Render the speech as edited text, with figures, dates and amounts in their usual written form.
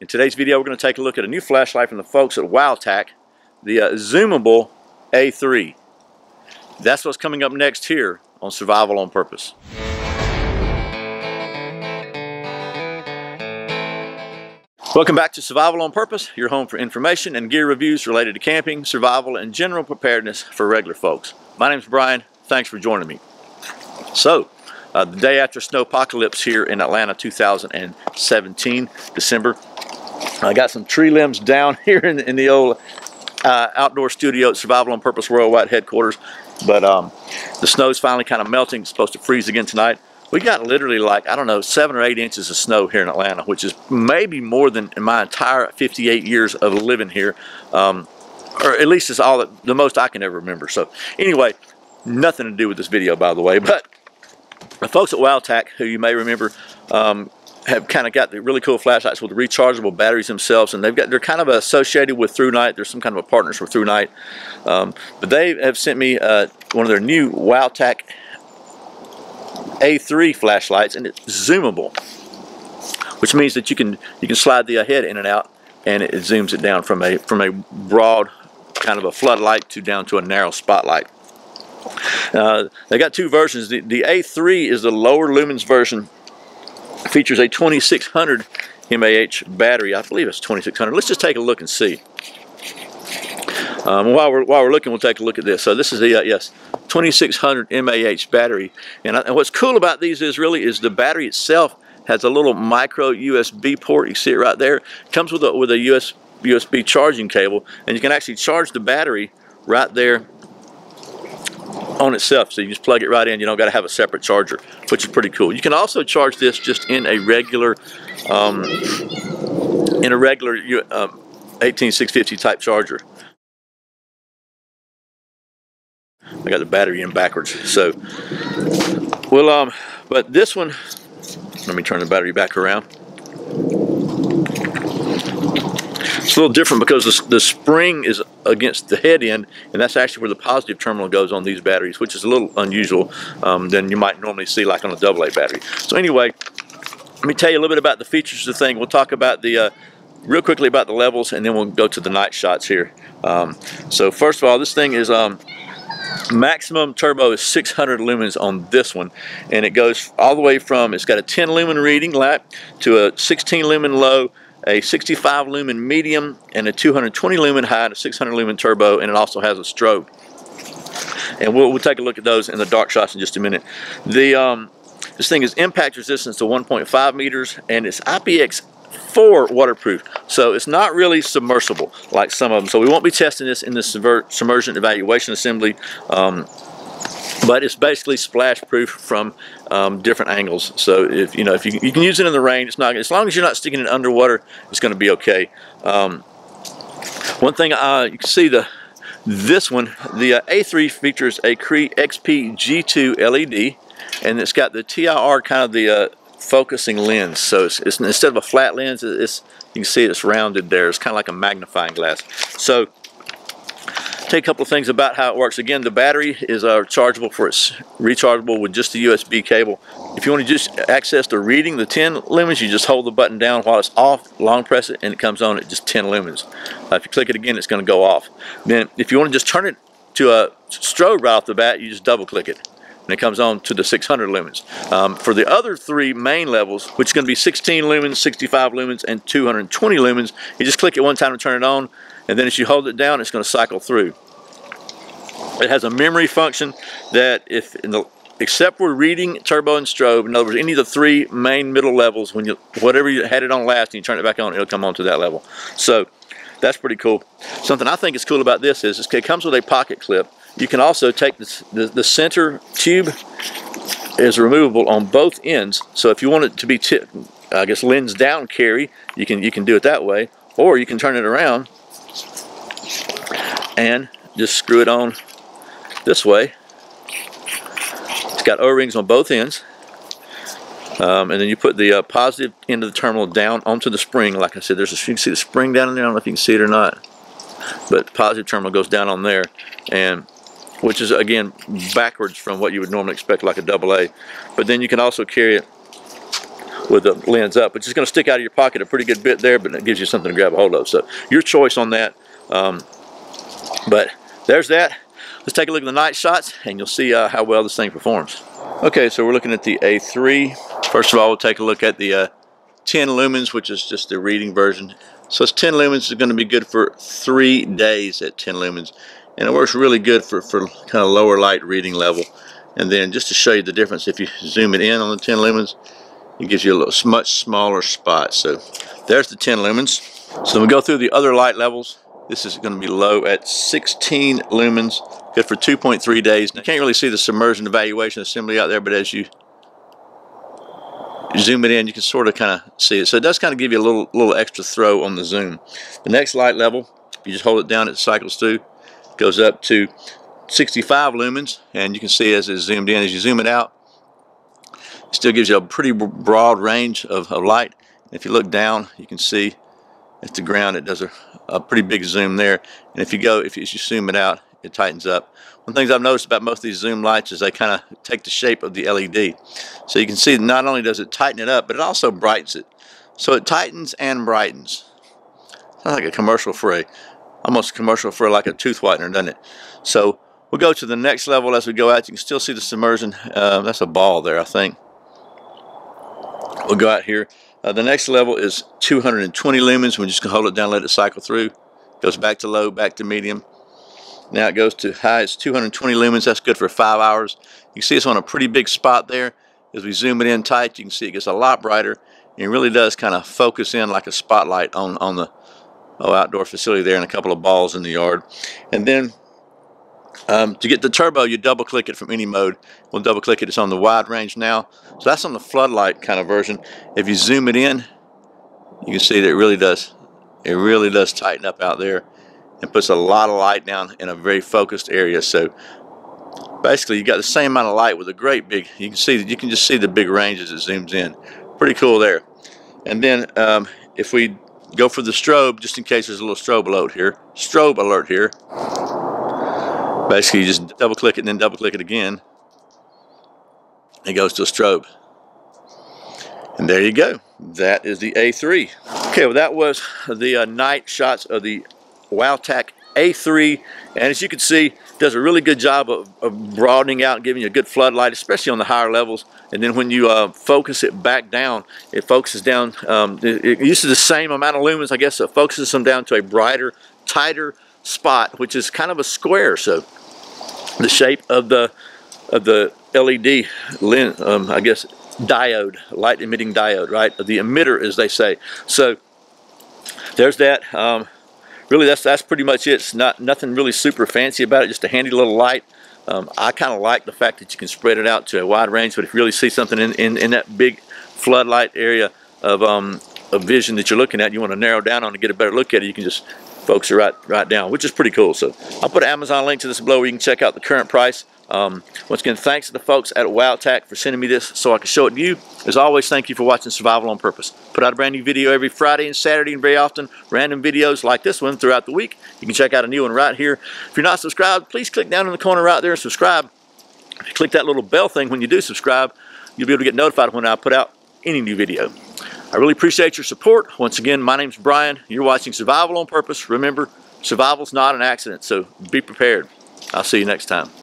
In today's video, we're going to take a look at a new flashlight from the folks at Wowtac, the Zoomable A3. That's what's coming up next here on Survival on Purpose. Welcome back to Survival on Purpose, your home for information and gear reviews related to camping, survival, and general preparedness for regular folks. My name's Brian. Thanks for joining me. So, the day after snowpocalypse here in Atlanta 2017, December, I got some tree limbs down here in the old outdoor studio at Survival on Purpose Worldwide headquarters, but the snow's finally kind of melting. It's supposed to freeze again tonight. We got literally like, I don't know, 7 or 8 inches of snow here in Atlanta, which is maybe more than in my entire 58 years of living here, or at least it's all the most I can ever remember. So anyway, nothing to do with this video, by the way, but the folks at Wowtac, who you may remember, have kind of got the really cool flashlights with the rechargeable batteries themselves, and they're kind of associated with ThruNight. There's some kind of a partners with ThruNight, but they have sent me one of their new Wowtac A3 flashlights, and it's zoomable, which means that you can slide the head in and out, and it zooms it down from a broad kind of a floodlight down to a narrow spotlight. They got 2 versions. The A3 is the lower lumens version. Features a 2600 mAh battery. I believe it's 2600. Let's just take a look and see. While we're looking, we'll take a look at this. So this is the yes, 2600 mAh battery. And what's cool about these is the battery itself has a little micro USB port. You see it right there. It comes with a USB charging cable, and you can actually charge the battery right there on itself, so you just plug it right in. You don't got to have a separate charger, which is pretty cool. You can also charge this just in a regular 18650 type charger. I got the battery in backwards, so but this one, let me turn the battery back around. It's a little different because the spring is against the head end, and that's actually where the positive terminal goes on these batteries, which is a little unusual than you might normally see like on a AA battery. So anyway, let me tell you a little bit about the features of the thing. We'll talk about real quickly about the levels, and then we'll go to the night shots here. So first of all, this thing is maximum turbo is 600 lumens on this one, and it goes all the way from, it's got a 10 lumen reading lap to a 16 lumen low, a 65 lumen medium, and a 220 lumen high, and a 600 lumen turbo, and it also has a strobe. And we'll take a look at those in the dark shots in just a minute. This thing is impact resistance to 1.5 meters, and it's IPX4 waterproof, so it's not really submersible like some of them. So we won't be testing this in the submersion evaluation assembly, but it's basically splash proof from different angles. So if you can use it in the rain, it's not, as long as you're not sticking it underwater, it's going to be okay. One thing you can see, this one, the A3 features a Cree XP G2 LED, and it's got the TIR kind of the focusing lens. So it's instead of a flat lens, you can see it's rounded there. It's kind of like a magnifying glass. So take a couple of things about how it works. Again, the battery is rechargeable with just the USB cable. If you want to just access the reading, the 10 lumens, you just hold the button down while it's off, long press it, and it comes on at just 10 lumens. If you click it again, it's going to go off. Then if you want to just turn it to a strobe right off the bat, you just double click it, and it comes on to the 600 lumens. For the other 3 main levels, which is going to be 16 lumens, 65 lumens, and 220 lumens, you just click it one time to turn it on, and then as you hold it down, it's going to cycle through. It has a memory function that except for reading, turbo, and strobe, in other words, any of the 3 main middle levels, whatever you had it on last and you turn it back on, it'll come on to that level. So that's pretty cool. Something I think is cool about this is it comes with a pocket clip. You can also take the center tube is removable on both ends. So if you want it to be, I guess, lens down carry, you can do it that way, or you can turn it around and just screw it on this way. It's got O-rings on both ends, and then you put the positive end of the terminal down onto the spring. Like I said, you can see the spring down in there. I don't know if you can see it or not, but the positive terminal goes down on there, and which is again backwards from what you would normally expect like a AA. But then you can also carry it with the lens up, which is going to stick out of your pocket a pretty good bit there, but it gives you something to grab a hold of. So your choice on that. But there's that. Let's take a look at the night shots, and you'll see how well this thing performs. Okay, so we're looking at the A3. First of all, we'll take a look at the 10 lumens, which is just the reading version. So it's 10 lumens is going to be good for 3 days at 10 lumens, and it works really good for kind of lower light reading level. And then just to show you the difference, if you zoom it in on the 10 lumens, it gives you a much smaller spot. So there's the 10 lumens. So we go through the other light levels. This is going to be low at 16 lumens, good for 2.3 days. Now, you can't really see the submersion evaluation assembly out there, but as you zoom it in, you can sort of kind of see it. So it does kind of give you a little extra throw on the zoom. The next light level, if you just hold it down, it cycles through, goes up to 65 lumens, and you can see as it's zoomed in. As you zoom it out, it still gives you a pretty broad range of light. And if you look down, you can see at the ground it does a pretty big zoom there. And if you zoom it out, it tightens up. One of the things I've noticed about most of these zoom lights is they kind of take the shape of the LED. So you can see not only does it tighten it up, but it also brightens it. So it tightens and brightens. Sounds like a commercial for almost a commercial for like a tooth whitener, doesn't it? So we'll go to the next level as we go out. You can still see the submersion. That's a ball there, I think. We'll go out here. The next level is 220 lumens. We're just going to hold it down, let it cycle through. Goes back to low, back to medium. Now it goes to high. It's 220 lumens. That's good for 5 hours. You can see it's on a pretty big spot there. As we zoom it in tight, you can see it gets a lot brighter. And it really does kind of focus in like a spotlight on the outdoor facility there, and a couple of balls in the yard. And then to get the turbo, you double click it from any mode. We'll double click it. It's on the wide range now. So that's on the floodlight kind of version. If you zoom it in, you can see that it really does tighten up out there and puts a lot of light down in a very focused area. So basically you got the same amount of light with a great big, you can just see the big range as it zooms in. Pretty cool there. And then if we go for the strobe, just in case there's a little strobe alert here, basically you just double click it and then double click it again. It goes to a strobe. And there you go. That is the A3. Okay, well that was the night shots of the Wowtac A3, and as you can see, it does a really good job of broadening out and giving you a good floodlight, especially on the higher levels. And then when you focus it back down, it focuses down, it uses the same amount of lumens, I guess. It focuses them down to a brighter, tighter spot, which is kind of a square. So the shape of the LED lens, I guess, diode, light emitting diode, right? The emitter, as they say. So there's that. Really, that's pretty much it. It's nothing really super fancy about it, just a handy little light. I kind of like the fact that you can spread it out to a wide range, but if you really see something in that big floodlight area of vision that you're looking at, you want to narrow down on to get a better look at it, you can just focus it right down, which is pretty cool. So I'll put an Amazon link to this below where you can check out the current price. Once again, thanks to the folks at Wowtac for sending me this so I can show it to you. As always, thank you for watching Survival on Purpose. Put out a brand new video every Friday and Saturday, and very often random videos like this one throughout the week. You can check out a new one right here. If you're not subscribed, please click down in the corner right there and subscribe. If you click that little bell thing when you do subscribe, you'll be able to get notified when I put out any new video. I really appreciate your support. Once again, my name's Brian. You're watching Survival on Purpose. Remember, survival's not an accident, so be prepared. I'll see you next time.